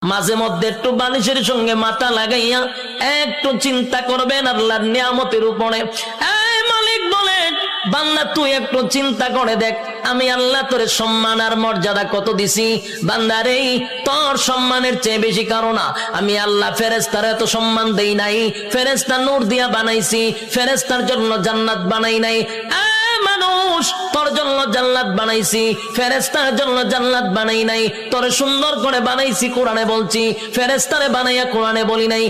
মাঝে মধ্যে একটু বালিশের সঙ্গে মাথা লাগাইয়া একটু চিন্তা করবেন আল্লাহর নিয়ামতের উপরে। এই মালিক বলেন, বান্দা তুই একটু চিন্তা করে দেখ, আমি আল্লাহ তোরে সম্মান আর মর্যাদা কত দিছি। বান্দারে, তোর সম্মানের চেয়ে বেশি কারো না। আমি আল্লাহ ফেরেশতার এত সম্মান দেই নাই। ফেরেশতা নূর দিয়া বানাইছি, ফেরেশতার জন্য জান্নাত বানাই নাই। মানুষ, তোর জন্য জান্নাত বানাইছি, ফেরেশতার জন্য জান্নাত বানাই নাই। তোরে সুন্দর করে বানাইছি, কোরআনে বলছি, ফেরেশতারে বানাইয়া কোরআনে বলি নাই।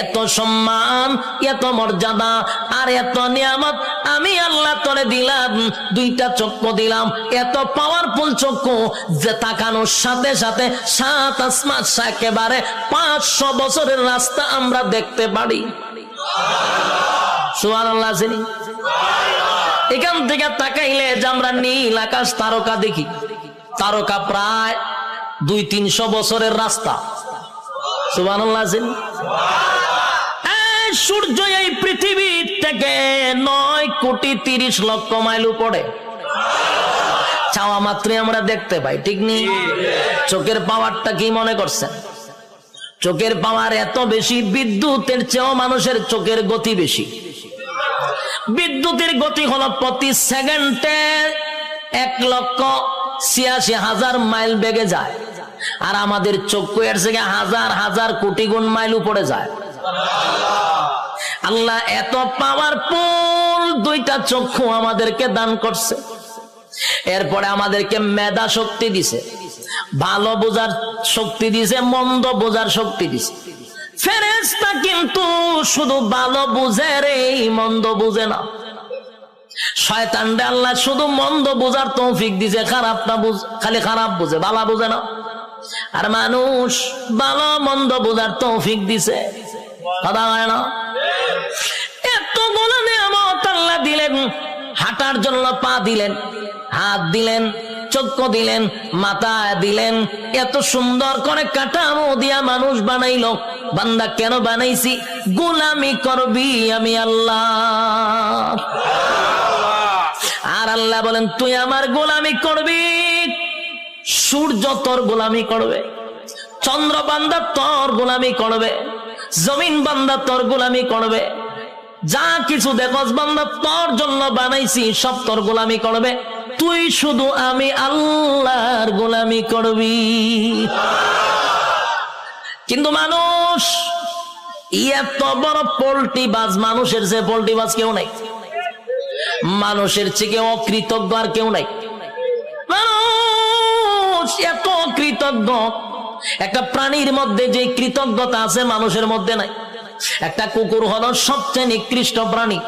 এত সম্মান, এত মর্যাদা আর এত নিয়ামত আমি আল্লাহ তোরে দিলাম। দুইটা চক্ষু দিলাম, এত পাওয়ারফুল চক্ষু যে তাকানোর সাথে সাথে সাত আসমান, একেবারে 500 বছরের রাস্তা আমরা দেখতে পারি। সুবহানাল্লাহ। এখান থেকে তাকাইলে যে আমরা নীল আকাশ তারকা দেখি, তারকা প্রায় 200-300 বছরের রাস্তা। সুবহানাল্লাহ। সূর্য এই পৃথিবী থেকে 9,30,00,000 মাইল উপরে, চাওয়া মাত্রই আমরা দেখতে পাই, ঠিক নেই? চোখের পাওয়ারটা কি মনে করছেন? চোখের পাওয়ার এত বেশি, বিদ্যুতের চেয়েও মানুষের চোখের গতি বেশি। বিদ্যুতের গতি হলো প্রতি সেকেন্ডে 1,86,000 মাইল বেগে যায়, আর আমাদের চক্ষু এর থেকে হাজার হাজার কোটি গুণ মাইল উপরে যায়। আল্লাহ এত পাওয়ারফুল দুইটা চক্ষু আমাদেরকে দান করছে। এরপরে আমাদেরকে মেধা শক্তি দিছে, ভালো বোঝার শক্তি দিছে, মন্দ বোঝার শক্তি দিছে। ফেরেশতা কিন্তু শুধু ভালো বুঝে রে, মন্দ বুঝে না। শয়তানরে আল্লাহ শুধু মন্দ বুঝার তৌফিক দিছে, খারাপটা খালি খারাপ বুঝে, ভালো বুঝে না। আর মানুষ ভালো মন্দ বুঝার তৌফিক দিছে, কথা হয় না? এতগুলো নিয়ামত আল্লাহ দিলেন, হাঁটার জন্য পা দিলেন, হাত দিলেন, চক্ষু দিলেন, মাথা দিলেন, এত সুন্দর করে কাঠামো দিয়া মানুষ বানাইলো। বান্দা কেন বানাইছি? গোলামি করবি আমি আল্লাহ। আর আল্লাহ বলেন, তুই আমার গোলামি করবি। সূর্য তোর গোলামি করবে, চন্দ্র বান্দা তোর গোলামি করবে, জমিন বান্দা তোর গোলামি করবে, যা কিছু দেখস বান্দা তোর জন্য বানাইছি সব তোর গোলামি করবে। তুই শুধু আমি আল্লাহর গোলামি করবি। কিন্তু মানুষ এত বড় পোল্ট্রি বাজ, মানুষের যে পোল্ট্রি বাজ কেউ নাই, মানুষের চেয়ে অকৃতজ্ঞ আর কেউ নাই। মানুষ এত কৃতজ্ঞ, একটা প্রাণীর মধ্যে যে কৃতজ্ঞতা আছে মানুষের মধ্যে নাই। একটা কুকুর হলো সবচেয়ে নিকৃষ্ট প্রাণী,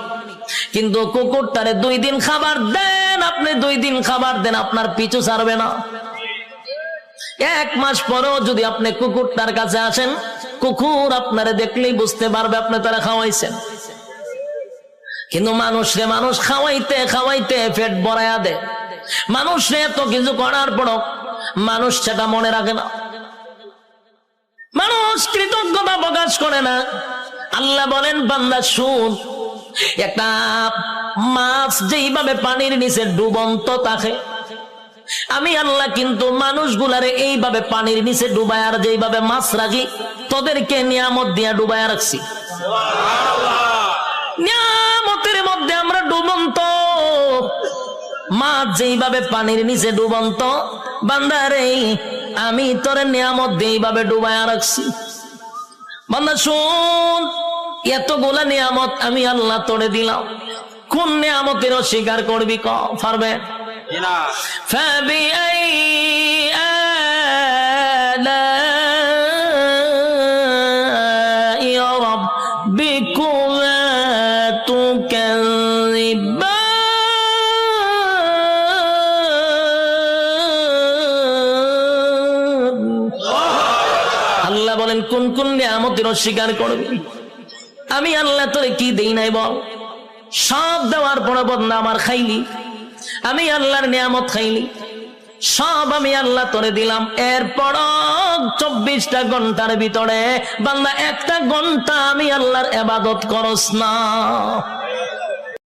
কিন্তু কুকুরটারে 2 দিন খাবার দেন, আপনি 2 দিন খাবার দেন, আপনার পিছু ছাড়বে না। 1 মাস পরেও যদি আপনি কুকুরটার কাছে আসেন, কুকুর আপনারে দেখলেই বুঝতে পারবে আপনি তারা খাওয়াইছেন। কিন্তু মানুষরে মানুষ খাওয়াইতে খাওয়াইতে পেট ভরাইয়া দেয়। মানুষরে এত কিছু করার পরও মানুষ সেটা মনে রাখে না, মানুষ কৃতজ্ঞতা প্রকাশ করে না। আল্লাহ বলেন, বান্দা শুন, একটা মাছ যেইভাবে পানির নিচে ডুবন্ত থাকে, আমি আল্লাহ কিন্তু মানুষগুলারে এইভাবে পানির নিচে ডুবায়, আর যেইভাবে মাছ রাখি তোদেরকে নিয়ামত দিয়া ডুবায় রাখছি। নিয়ামতের মধ্যে আমরা ডুবন্ত, মাছ যেইভাবে পানির নিচে ডুবন্ত, বান্দারে আমি তোর নিয়ামত দিয়ে এইভাবে ডুবায় রাখছি। বান্দা শুন, এতগুলা নিয়ামত আমি আল্লাহ তোরে দিলাম, কোন নিয়ামতের অস্বীকার করবি? পারবে না। আল্লাহ বলেন, কোন কোন নিয়ামতের অস্বীকার করবি? আমি আল্লাহ তোরে কি দেই নাই বল? সব দেওয়ার পরে বদনা আমার খাইলি, আমি আল্লাহর নিয়ামত খাইলি, সব আমি আল্লাহ তোরে দিলাম। এরপর 24টা ঘন্টার ভিতরে বান্দা 1টা ঘন্টা আমি আল্লাহর ইবাদত করস না।